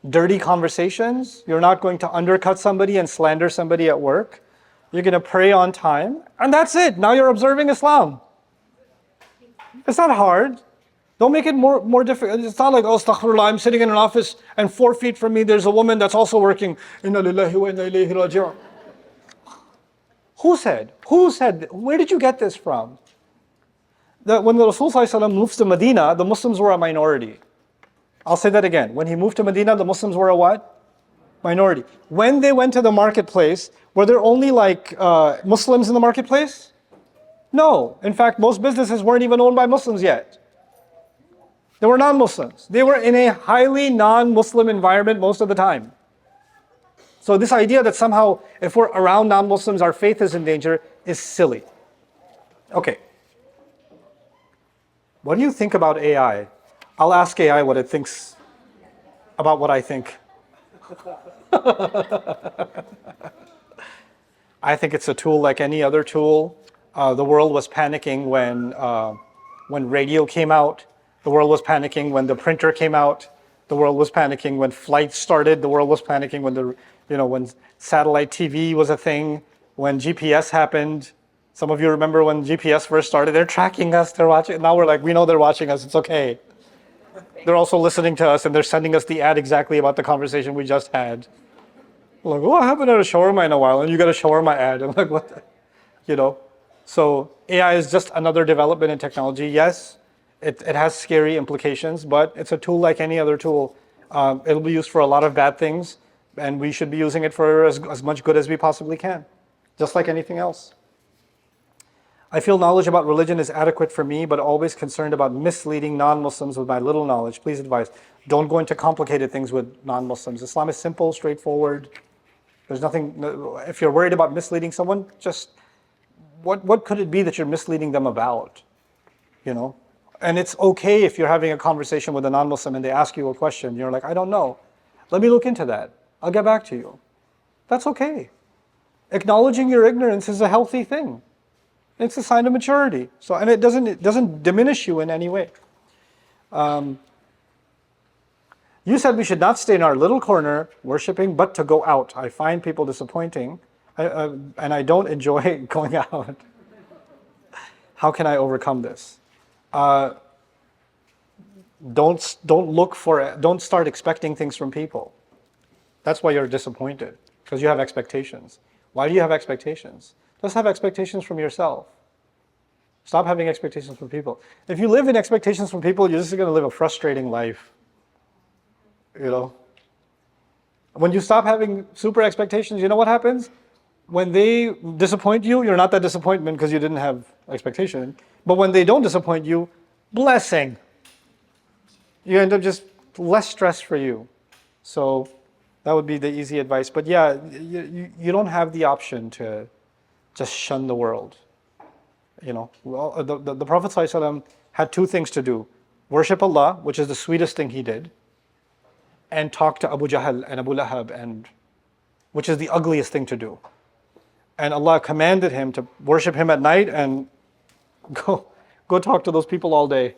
dirty conversations. You're not going to undercut somebody and slander somebody at work. You're going to pray on time. And that's it. Now you're observing Islam. It's not hard. Don't make it more difficult. It's not like, oh, astaghfirullah, I'm sitting in an office and 4 feet from me there's a woman that's also working. Inna lillahi wa inna ilayhi raji'un. Who said? Where did you get this from? That when the Rasul ﷺ moves to Medina, the Muslims were a minority. I'll say that again. When he moved to Medina, the Muslims were a what? Minority. When they went to the marketplace, were there only Muslims in the marketplace? No. In fact, most businesses weren't even owned by Muslims yet. They were non-Muslims. They were in a highly non-Muslim environment most of the time. So this idea that somehow if we're around non-Muslims, our faith is in danger is silly. Okay. What do you think about AI? I'll ask AI what it thinks about what I think. I think it's a tool like any other tool. The world was panicking when radio came out. The world was panicking when the printer came out. The world was panicking when flights started. The world was panicking when satellite TV was a thing. When GPS happened. Some of you remember when GPS first started. They're tracking us. They're watching. Now we're like, we know they're watching us. It's okay. They're also listening to us and they're sending us the ad exactly about the conversation we just had. Like, oh, I haven't had a shawarma in a while, and you got a shawarma ad. I'm like, what? So AI is just another development in technology. Yes, it has scary implications, but it's a tool like any other tool. It'll be used for a lot of bad things, and we should be using it for as much good as we possibly can, just like anything else. I feel knowledge about religion is adequate for me, but always concerned about misleading non-Muslims with my little knowledge. Please advise. Don't go into complicated things with non-Muslims. Islam is simple, straightforward. There's nothing, if you're worried about misleading someone, just what could it be that you're misleading them about? And it's okay if you're having a conversation with a non-Muslim and they ask you a question. You're like, I don't know. Let me look into that. I'll get back to you. That's okay. Acknowledging your ignorance is a healthy thing. It's a sign of maturity. So, and it doesn't diminish you in any way. You said we should not stay in our little corner worshiping, but to go out. I find people disappointing, and I don't enjoy going out. How can I overcome this? Don't start expecting things from people. That's why you're disappointed, because you have expectations. Why do you have expectations? Just have expectations from yourself. Stop having expectations from people. If you live in expectations from people, you're just going to live a frustrating life. When you stop having super expectations, you know what happens? When they disappoint you, you're not that disappointment because you didn't have expectation. But when they don't disappoint you, blessing. You end up just less stress for you. So that would be the easy advice. But yeah, you don't have the option to just shun the world. Well, the Prophet ﷺ had two things to do. Worship Allah, which is the sweetest thing he did, and talk to Abu Jahl and Abu Lahab, which is the ugliest thing to do. And Allah commanded him to worship him at night and go talk to those people all day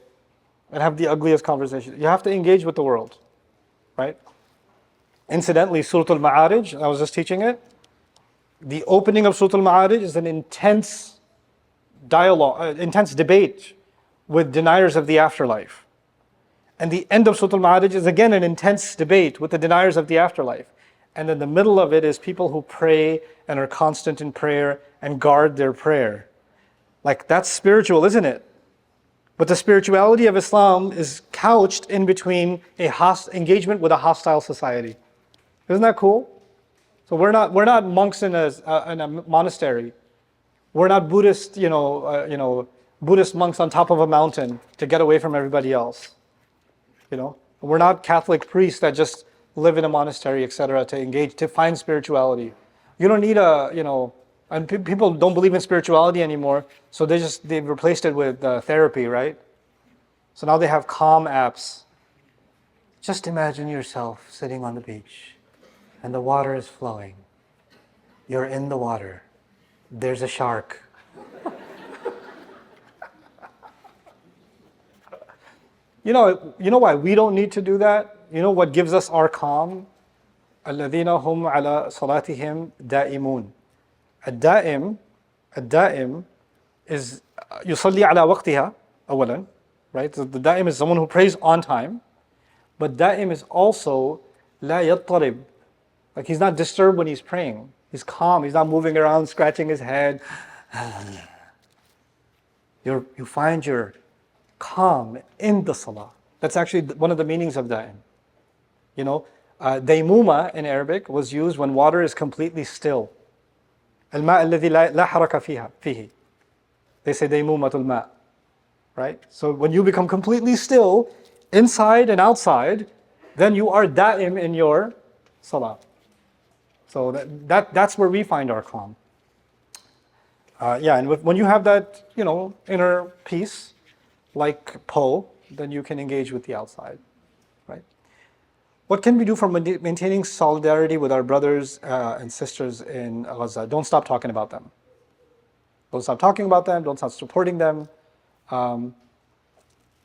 and have the ugliest conversation. You have to engage with the world, right? Incidentally, Surah Al-Ma'arij, I was just teaching it, the opening of Surah Al-Ma'arij is an intense dialogue, intense debate with deniers of the afterlife. And the end of Surah Al-Ma'arij is again an intense debate with the deniers of the afterlife. And in the middle of it is people who pray and are constant in prayer and guard their prayer. Like, that's spiritual, isn't it? But the spirituality of Islam is couched in between engagement with a hostile society. Isn't that cool? So we're not monks in a monastery. We're not Buddhist, Buddhist monks on top of a mountain to get away from everybody else. We're not Catholic priests that just live in a monastery, etc., to find spirituality. You don't need and people don't believe in spirituality anymore, so they've replaced it with therapy, right? So now they have calm apps. Just imagine yourself sitting on the beach, and the water is flowing. You're in the water. There's a shark. You know why we don't need to do that? You know what gives us our calm? الذين هم على صلاتهم دائمون. الدائم الدائم is يصلي على وقتها أولا, right? The daim is someone who prays on time, but daim is also لا يضطرب. Like he's not disturbed when he's praying. He's calm. He's not moving around, scratching his head. You find your calm in the salah. That's actually one of the meanings of daim. Daymuma in Arabic was used when water is completely still. الماء الذي لا حركة فيه. They say ديمومة الماء. Right? So when you become completely still, inside and outside, then you are daim in your salah. So that's where we find our calm. And when you have that, inner peace, like Po, then you can engage with the outside, right? What can we do for maintaining solidarity with our brothers and sisters in Gaza? Don't stop talking about them. Don't stop talking about them. Don't stop supporting them. And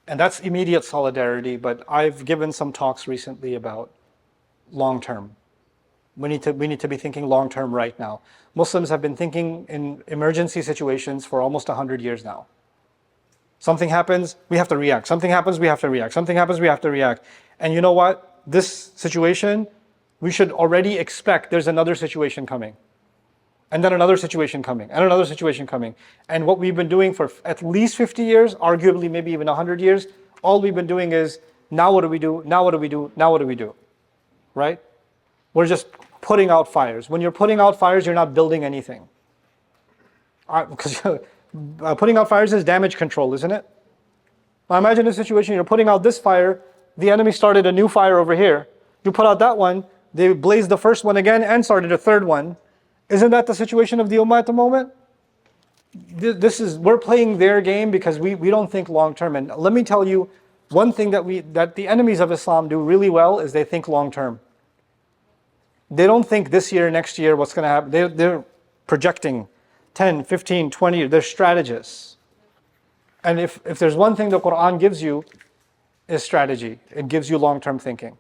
that's immediate solidarity, but I've given some talks recently about long term. We need to be thinking long term right now. Muslims have been thinking in emergency situations for almost 100 years now. Something happens, we have to react. Something happens, we have to react. Something happens, we have to react. And you know what? This situation, we should already expect there's another situation coming. And then another situation coming, and another situation coming. And what we've been doing for at least 50 years, arguably maybe even 100 years, all we've been doing is, now what do we do? Now what do we do? Now what do we do? Right? We're just putting out fires. When you're putting out fires, you're not building anything. Because putting out fires is damage control, isn't it? Now imagine a situation, you're putting out this fire, the enemy started a new fire over here. You put out that one, they blazed the first one again and started a third one. Isn't that the situation of the Ummah at the moment? We're playing their game because we don't think long term. And let me tell you, one thing that the enemies of Islam do really well is they think long term. They don't think this year, next year, what's going to happen. They're projecting 10, 15, 20 years. They're strategists. And if there's one thing the Quran gives you, is strategy. It gives you long-term thinking.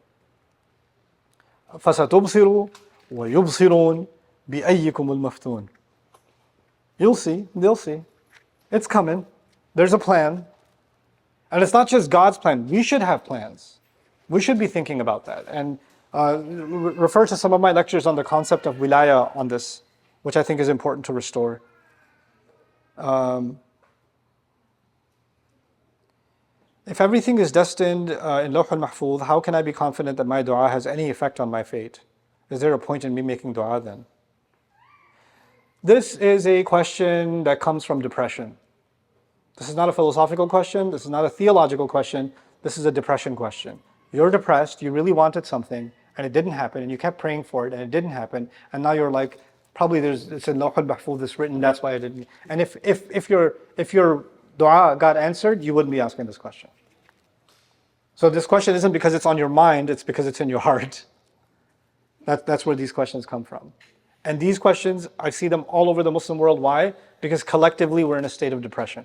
فَسَتُبْصِرُ وَيُبْصِرُونَ بِأَيِّكُمُ الْمَفْتُونَ. You'll see, they'll see. It's coming. There's a plan. And it's not just God's plan. We should have plans. We should be thinking about that. And refer to some of my lectures on the concept of wilaya on this, which I think is important to restore. If everything is destined in Lawh al-Mahfuz, how can I be confident that my dua has any effect on my fate? Is there a point in me making dua then? This is a question that comes from depression. This is not a philosophical question. This is not a theological question. This is a depression question. You're depressed, you really wanted something, and it didn't happen, and you kept praying for it, and it didn't happen, and now you're like, probably it's in Lawh al-Mahfuz, it's written, that's why I didn't. And if your dua got answered, you wouldn't be asking this question. So this question isn't because it's on your mind, it's because it's in your heart. That's where these questions come from. And these questions, I see them all over the Muslim world. Why? Because collectively we're in a state of depression.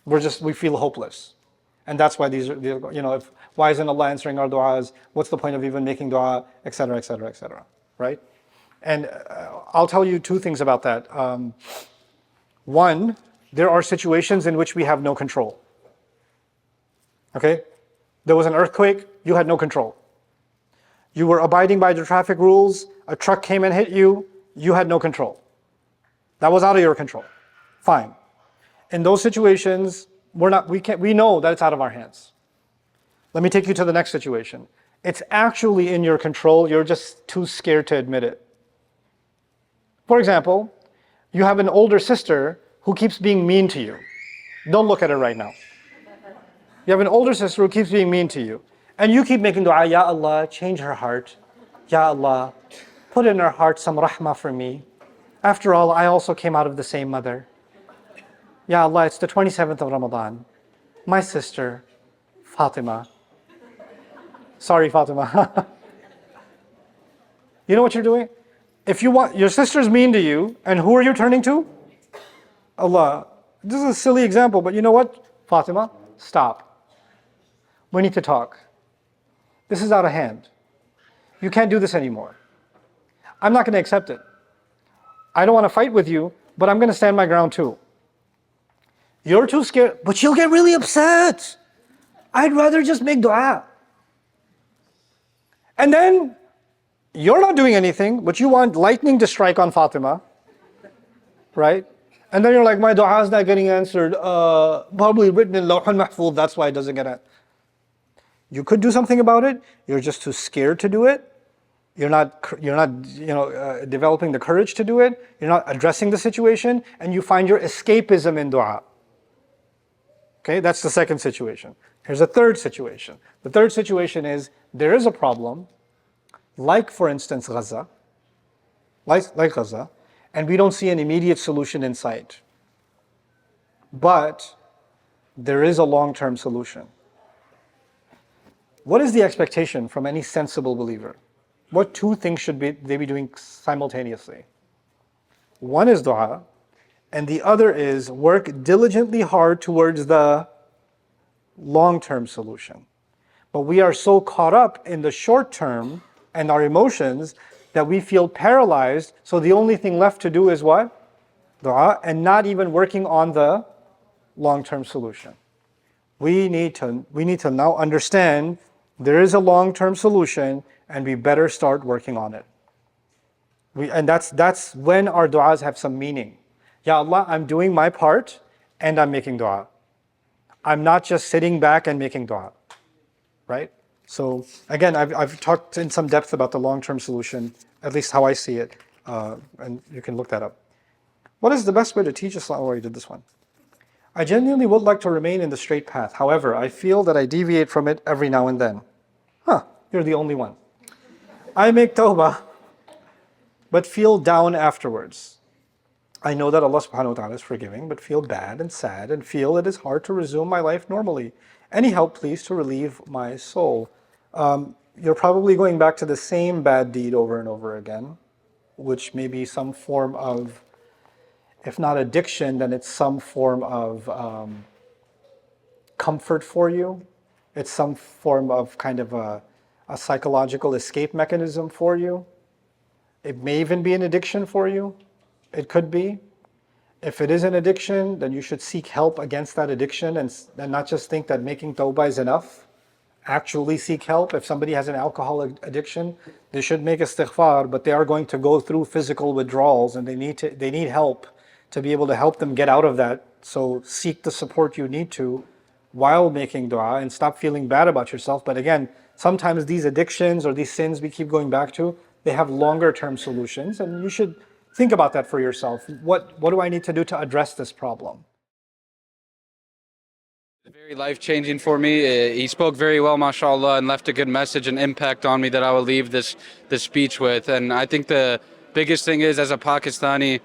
We feel hopeless. And that's why why isn't Allah answering our du'as? What's the point of even making du'a, etc., etc., etc., right? And I'll tell you two things about that. One, there are situations in which we have no control. Okay? There was an earthquake, you had no control. You were abiding by the traffic rules, a truck came and hit you, you had no control. That was out of your control. Fine. In those situations, we know that it's out of our hands. Let me take you to the next situation. It's actually in your control, you're just too scared to admit it. For example, you have an older sister who keeps being mean to you. Don't look at her right now. You have an older sister who keeps being mean to you. And you keep making dua, Ya Allah, change her heart. Ya Allah, put in her heart some rahmah for me. After all, I also came out of the same mother. Ya Allah, it's the 27th of Ramadan. My sister, Fatima. Sorry, Fatima. You know what you're doing? If you want, your sister's mean to you, and who are you turning to? Allah. This is a silly example, but you know what? Fatima, stop. We need to talk. This is out of hand. You can't do this anymore. I'm not going to accept it. I don't want to fight with you, but I'm going to stand my ground too. You're too scared, but you'll get really upset. I'd rather just make dua. And then you're not doing anything, but you want lightning to strike on Fatima, right? And then you're like, my dua is not getting answered. Probably written in Lawh al-Mahfuz, that's why it doesn't get answered. You could do something about it. You're just too scared to do it. You're not developing the courage to do it. You're not addressing the situation, and you find your escapism in dua. Okay, that's the second situation. Here's a third situation. The third situation is there is a problem, like for instance Gaza, like Gaza, and we don't see an immediate solution in sight. But there is a long-term solution. What is the expectation from any sensible believer? What two things should they be doing simultaneously? One is dua, and the other is work diligently hard towards the long-term solution. But we are so caught up in the short term and our emotions that we feel paralyzed, so the only thing left to do is what? Dua, and not even working on the long-term solution. We need to now understand there is a long-term solution, and we better start working on it. And that's when our du'as have some meaning. Ya Allah, I'm doing my part, and I'm making dua. I'm not just sitting back and making dua, right? So again, I've talked in some depth about the long-term solution, at least how I see it, and you can look that up. What is the best way to teach Islam? Oh, I did this one. I genuinely would like to remain in the straight path. However, I feel that I deviate from it every now and then. You're the only one. I make tawbah, but feel down afterwards. I know that Allah subhanahu wa ta'ala is forgiving, but feel bad and sad and feel it is hard to resume my life normally. Any help, please, to relieve my soul. You're probably going back to the same bad deed over and over again, which may be some form of, if not addiction, then it's some form of comfort for you. It's some form of kind of a psychological escape mechanism for you. It may even be an addiction for you. It could be. If it is an addiction, then you should seek help against that addiction and not just think that making tawbah is enough. Actually seek help. If somebody has an alcohol addiction, they should make istighfar, but they are going to go through physical withdrawals and they need help to be able to help them get out of that. So seek the support you need to while making dua and stop feeling bad about yourself. But again, sometimes these addictions or these sins we keep going back to, they have longer term solutions, and you should think about that for yourself. What do I need to do to address this problem?
Very life-changing for me. He spoke very well, mashallah, and left a good message and impact on me that I will leave this speech with. And I think the biggest thing is, as a Pakistani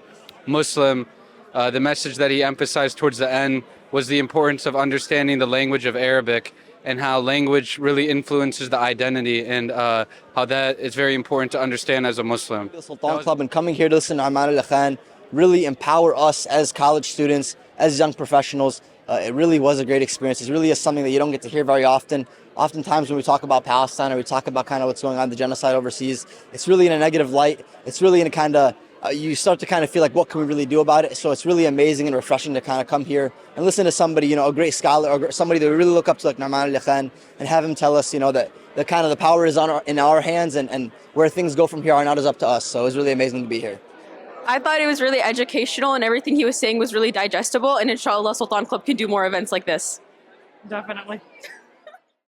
Muslim, the message that he emphasized towards the end was the importance of understanding the language of Arabic and how language really influences the identity, and how that is very important to understand as a Muslim.
The Sultan Club and coming here to listen to Nouman Ali Khan really empower us as college students, as young professionals. It really was a great experience. It really is something that you don't get to hear very often. Oftentimes when we talk about Palestine or we talk about kind of what's going on, the genocide overseas, it's really in a negative light. It's really in a kind of, you start to kind of feel like, what can we really do about it? So it's really amazing and refreshing to kind of come here and listen to somebody, a great scholar or somebody that we really look up to, like Nouman Ali Khan, and have him tell us, that the kind of the power is in our hands, and where things go from here on out is up to us. So it was really amazing to be here.
I thought it was really educational, and everything he was saying was really digestible, and inshallah Sultan Club can do more events like this.
Definitely.